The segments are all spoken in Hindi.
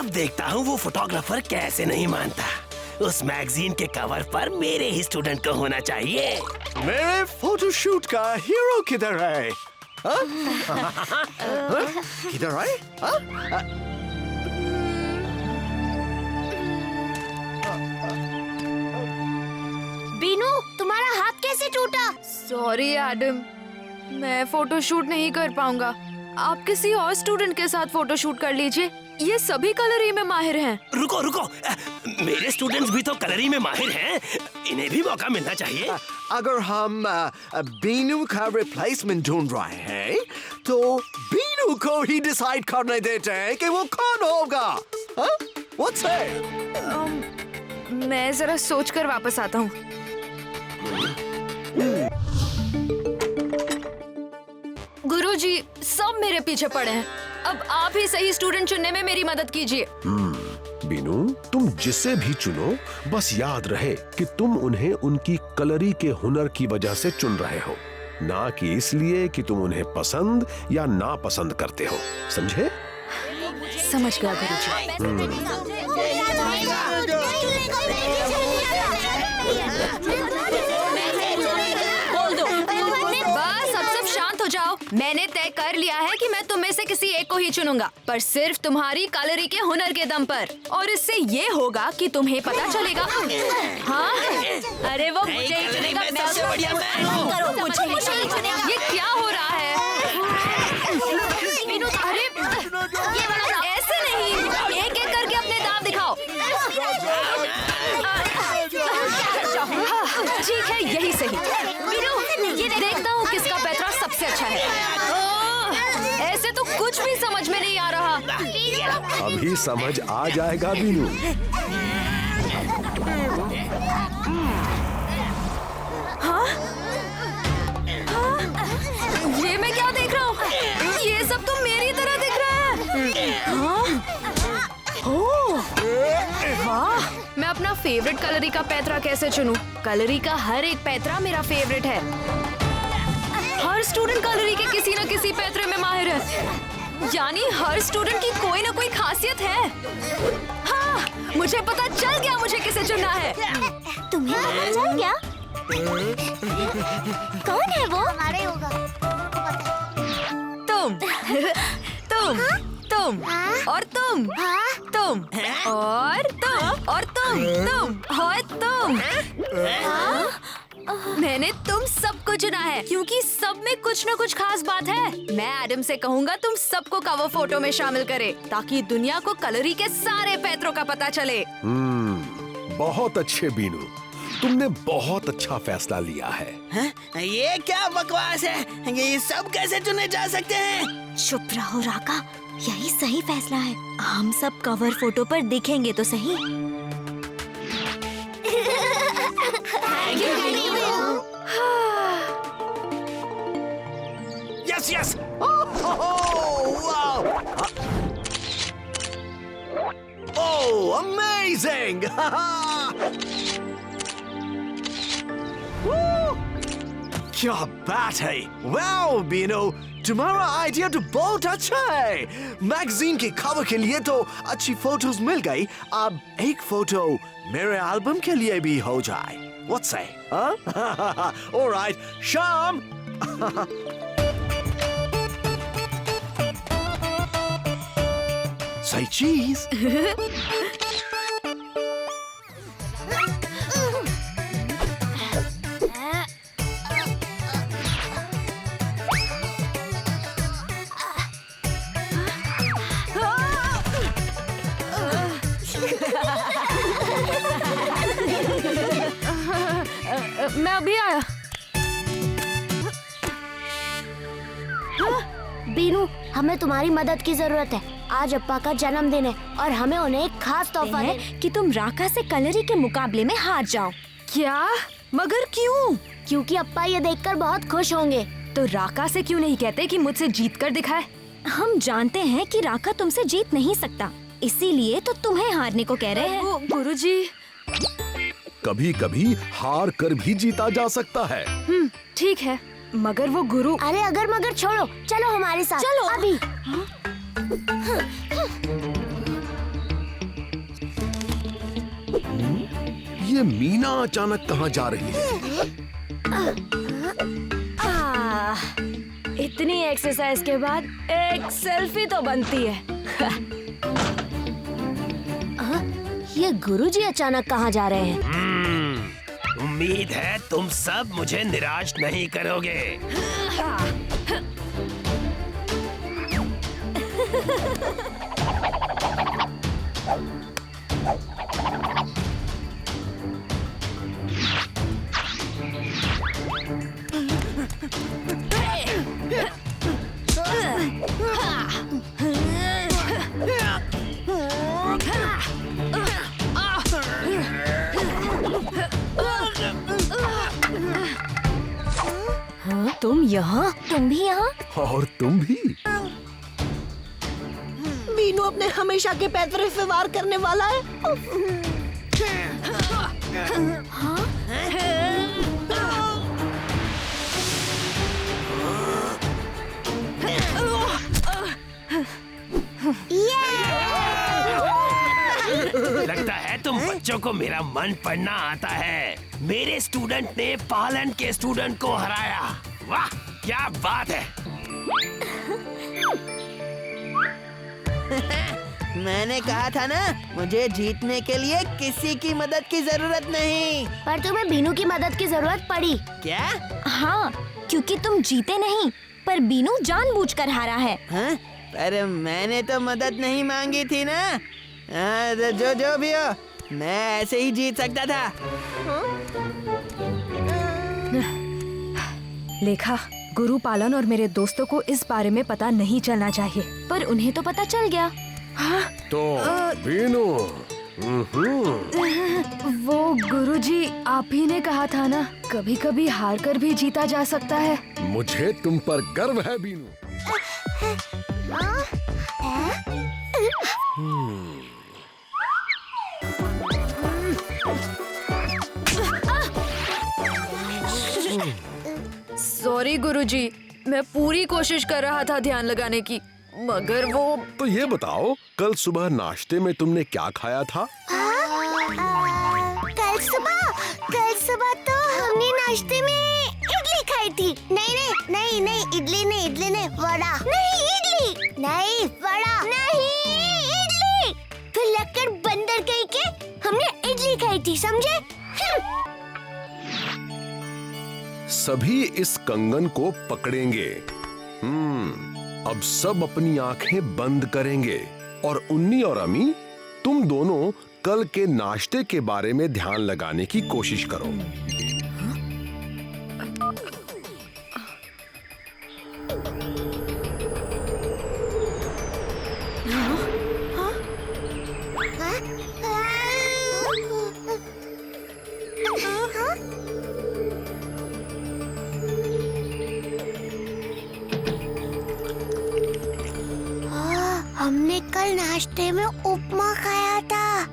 अब देखता हूँ वो फोटोग्राफर कैसे नहीं मानता। उस मैगजीन के कवर पर मेरे ही स्टूडेंट को होना चाहिए। मेरे फोटोशूट का हीरो किधर है? किधर है? बीनू, तुम्हारा हाथ कैसे टूटा? सॉरी एडम, मैं फोटोशूट नहीं कर पाऊंगा। आप किसी और स्टूडेंट के साथ फोटोशूट कर लीजिए। ये सभी कलरी में माहिर हैं। रुको रुको, मेरे स्टूडेंट्स भी तो कलरी में माहिर हैं। इन्हें भी मौका मिलना चाहिए। अगर हम बीनू का रिप्लेसमेंट ढूंढ रहे हैं तो बीनू को ही डिसाइड करने देते हैं कि वो कौन होगा। What's that? मैं जरा सोचकर वापस आता हूँ। गुरुजी, सब मेरे पीछे पड़े हैं। अब आप ही सही स्टूडेंट चुनने में मेरी मदद कीजिए। बीनू, तुम जिसे भी चुनो, बस याद रहे कि तुम उन्हें उनकी कलरी के हुनर की वजह से चुन रहे हो, ना कि इसलिए कि तुम उन्हें पसंद या नापसंद करते हो। समझे? समझ गया गुरुजी। बस अब सब शांत हो जाओ। मैंने तय कर लिया है कि मैं तुम में से किसी एक को ही चुनूंगा, पर सिर्फ तुम्हारी कलरी के हुनर के दम पर। और इससे ये होगा कि तुम्हें पता चलेगा। हाँ, अरे वो मुझे ही चुनेगा। ये क्या हो रहा है? अरे ऐसे नहीं, एक एक करके अपने दांव दिखाओ। ठीक है, यही सही। ये देखता हूँ किसका पैतरा सबसे अच्छा है। ऐसे तो कुछ भी समझ में नहीं आ रहा। अभी समझ आ जाएगा बीनू। हाँ? हाँ? ये मैं क्या देख रहा हूँ? ये सब तो मेरी तरह दिख रहा है। हाँ? ओह, वाह! मैं अपना फेवरेट कलरी का पैतरा कैसे चुनूं? कलरी का हर एक पैतरा मेरा फेवरेट है। हर स्टूडेंट कलरी के किसी न किसी पैतरे में माहिर है। यानी हर स्टूडेंट की कोई न कोई खासियत है। हाँ, मुझे पता चल गया मुझे किसे चुनना है। तुम्हें पता चल गया? कौन है वो? हमारे होगा। तुम, तुम, तुम और तुम, तुम और तुम और तुम और तुम। मैंने तुम सबको चुना है क्योंकि सब में कुछ न कुछ खास बात है। मैं एडम से कहूँगा तुम सबको कवर फोटो में शामिल करे ताकि दुनिया को कलरी के सारे पैतरों का पता चले। बहुत अच्छे बीनू, तुमने बहुत अच्छा फैसला लिया है। ये क्या बकवास है? ये सब कैसे चुने जा सकते हैं? चुप रहो राका, यही सही फैसला है। हम सब कवर फोटो पर दिखेंगे तो सही। Yes yes. Oh, amazing! क्या बात है! वाओ बीनू, तुम्हारा आइडिया तो बहुत अच्छा है। मैगजीन के कवर के लिए तो अच्छी फोटोज मिल गई। अब एक फोटो मेरे एल्बम के लिए भी हो जाए। What say? Huh? All right, Sham. Say cheese. मैं अभी आया। बीनू, हमें तुम्हारी मदद की जरूरत है। आज अप्पा का जन्मदिन है और हमें उन्हें एक खास तोहफा है कि तुम राका से कलरी के मुकाबले में हार जाओ। क्या? मगर क्यों? क्योंकि अप्पा ये देखकर बहुत खुश होंगे। तो राका से क्यों नहीं कहते कि मुझसे जीत कर दिखाए? हम जानते हैं कि राका तुमसे जीत नहीं सकता, इसीलिए तो तुम्हें हारने को कह रहे हैं। गुरुजी, कभी कभी हार कर भी जीता जा सकता है। ठीक है, मगर वो गुरु। अरे अगर मगर छोड़ो, चलो हमारे साथ। चलो अभी। ये मीना अचानक कहाँ जा रही है? इतनी एक्सरसाइज के बाद एक सेल्फी तो बनती है। ये गुरुजी अचानक कहाँ जा रहे हैं? उम्मीद है तुम सब मुझे निराश नहीं करोगे। तुम यहाँ? तुम भी यहाँ? और तुम भी? बीनू अपने हमेशा के पैतरे से वार करने वाला है। लगता है तुम बच्चों को मेरा मन पढ़ना आता है। मेरे स्टूडेंट ने पोलैंड के स्टूडेंट को हराया। वाह, क्या बात है। मैंने कहा था ना, मुझे जीतने के लिए किसी की मदद की जरूरत नहीं। पर तुम्हें बीनू की मदद की जरूरत पड़ी। क्या? हाँ, क्योंकि तुम जीते नहीं, पर बीनू जानबूझकर हारा है। हाँ? पर मैंने तो मदद नहीं मांगी थी ना। जो भी हो, मैं ऐसे ही जीत सकता था। लेखा, गुरु पालन और मेरे दोस्तों को इस बारे में पता नहीं चलना चाहिए, पर उन्हें तो पता चल गया। हाँ? तो बीनू, वो गुरुजी, आप ही ने कहा था ना, कभी कभी हार कर भी जीता जा सकता है। मुझे तुम पर गर्व है बीनू। सॉरी गुरुजी, मैं पूरी कोशिश कर रहा था ध्यान लगाने की, मगर वो। तो ये बताओ, कल सुबह नाश्ते में तुमने क्या खाया था? कल सुबह तो हमने नाश्ते में इडली खाई थी। नहीं, इडली नहीं, वड़ा। नहीं, इडली नहीं, वड़ा नहीं, इडली। लक्कड़ बंदर कहीं के हमने इडली खाई थी, समझे? सभी इस कंगन को पकड़ेंगे। अब सब अपनी आंखें बंद करेंगे और उन्नी और अमी, तुम दोनों कल के नाश्ते के बारे में ध्यान लगाने की कोशिश करो। हमने कल नाश्ते में उपमा खाया था।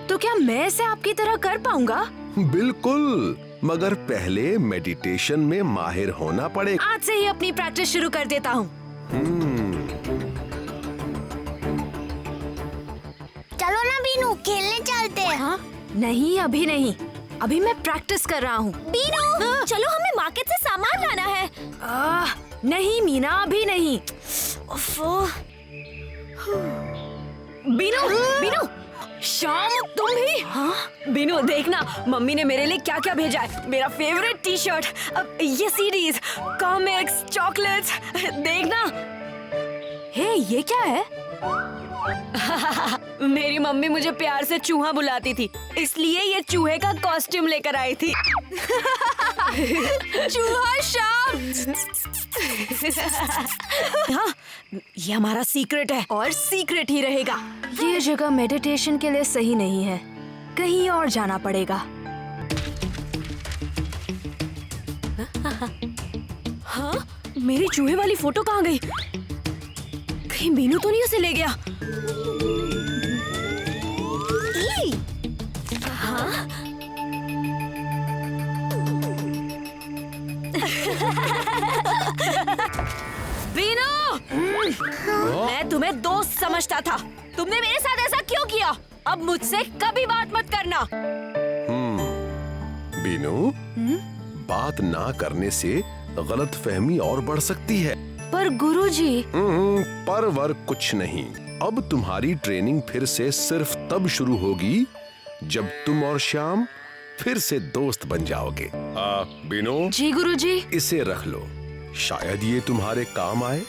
तो क्या मैं इसे आपकी तरह कर पाऊंगा? बिल्कुल, मगर पहले मेडिटेशन में माहिर होना पड़ेगा। आज से ही अपनी प्रैक्टिस शुरू कर देता हूँ। चलो ना बीनू, खेलने चलते हैं। हाँ? नहीं, अभी नहीं, अभी मैं प्रैक्टिस कर रहा हूँ। बीनू, चलो हमें मार्केट से सामान लाना है। नहीं मीना, अभी नहीं। बीनू, शाम, तुम भी? हाँ? बीनू देखना, मम्मी ने मेरे लिए क्या क्या भेजा है। मेरा फेवरेट टी शर्ट, ये सीडीज, कॉमिक्स, चॉकलेट्स, देखना। हे, ये क्या है? मेरी मम्मी मुझे प्यार से चूहा बुलाती थी, इसलिए ये चूहे का कॉस्ट्यूम लेकर आई थी। चूहा शाम। हाँ, ये हमारा सीक्रेट है और सीक्रेट ही रहेगा। ये जगह मेडिटेशन के लिए सही नहीं है, कहीं और जाना पड़ेगा। हाँ, मेरी चूहे वाली फोटो कहाँ गई? कहीं बीनू तो नहीं उसे ले गया? हाँ? बीनू! मैं तुम्हें दोस्त समझता था। तुमने मेरे साथ ऐसा क्यों किया? अब मुझसे कभी बात मत करना। बीनू, बात ना करने से गलतफहमी और बढ़ सकती है। पर गुरुजी। पर वर कुछ नहीं। अब तुम्हारी ट्रेनिंग फिर से सिर्फ तब शुरू होगी जब तुम और श्याम फिर से दोस्त बन जाओगे। बीनू। जी गुरुजी। इसे रख लो, शायद ये तुम्हारे काम आए।